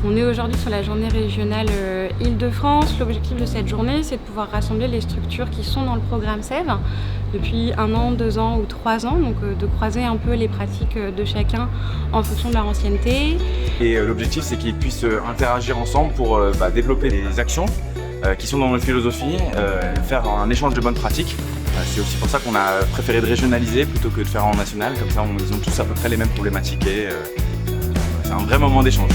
On est aujourd'hui sur la journée régionale Île-de-France. L'objectif de cette journée, c'est de pouvoir rassembler les structures qui sont dans le programme SEV depuis 1 an, 2 ans ou 3 ans, donc de croiser un peu les pratiques de chacun en fonction de leur ancienneté. Et l'objectif, c'est qu'ils puissent interagir ensemble pour développer des actions qui sont dans notre philosophie, faire un échange de bonnes pratiques. C'est aussi pour ça qu'on a préféré de régionaliser plutôt que de faire en national, comme ça ils ont tous à peu près les mêmes problématiques et c'est un vrai moment d'échange.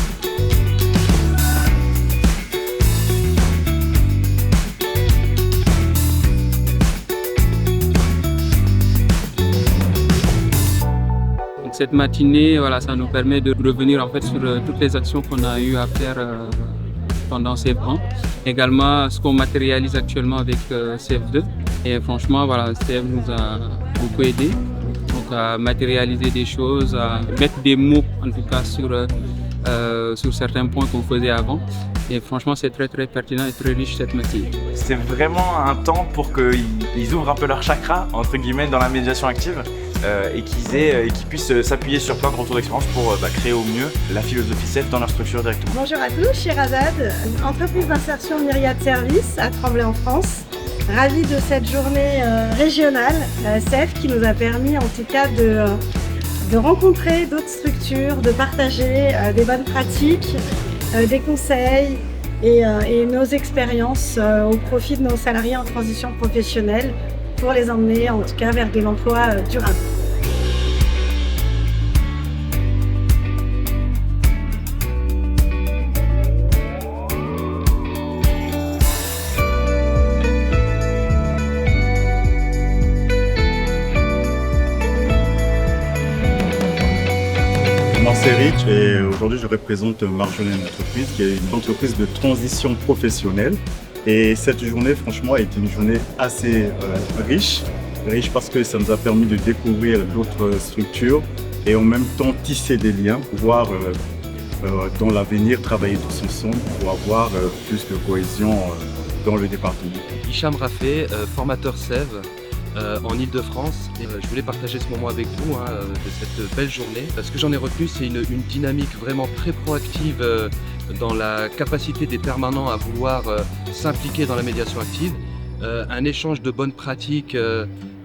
Cette matinée, voilà, ça nous permet de revenir en fait sur toutes les actions qu'on a eu à faire pendant CEV1. Également, ce qu'on matérialise actuellement avec CEV2. Et franchement, voilà, CEV nous a beaucoup aidé. Donc à matérialiser des choses, à mettre des mots en tout cas sur certains points qu'on faisait avant. Et franchement, c'est très pertinent et très riche cette matinée. C'est vraiment un temps pour qu'ils ouvrent un peu leur chakra, entre guillemets, dans la médiation active et qu'ils puissent s'appuyer sur plein de retours d'expérience pour créer au mieux la philosophie CEV dans leur structure directement. Bonjour à tous, je suis Razad, entreprise d'insertion Myriad Services à Tremblay en France. Ravie de cette journée régionale CEV qui nous a permis en tout cas de rencontrer d'autres structures, de partager des bonnes pratiques, des conseils et nos expériences au profit de nos salariés en transition professionnelle pour les emmener en tout cas vers de l'emploi durable. C'est Rich et aujourd'hui je représente Marjolaine Entreprise qui est une entreprise de transition professionnelle et cette journée franchement a été une journée assez riche parce que ça nous a permis de découvrir d'autres structures et en même temps tisser des liens, pouvoir dans l'avenir travailler tous ensemble pour avoir plus de cohésion dans le département. Hicham Rafé, formateur CEV. En Île-de-France. Je voulais partager ce moment avec vous de cette belle journée. Ce que j'en ai retenu, c'est une dynamique vraiment très proactive dans la capacité des permanents à vouloir s'impliquer dans la médiation active, un échange de bonnes pratiques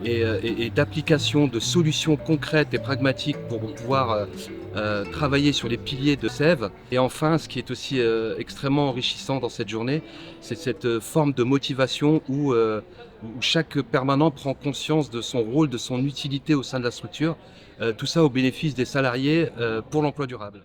et d'application de solutions concrètes et pragmatiques pour pouvoir travailler sur les piliers de CEV. Et enfin, ce qui est aussi extrêmement enrichissant dans cette journée, c'est cette forme de motivation où chaque permanent prend conscience de son rôle, de son utilité au sein de la structure, tout ça au bénéfice des salariés pour l'emploi durable.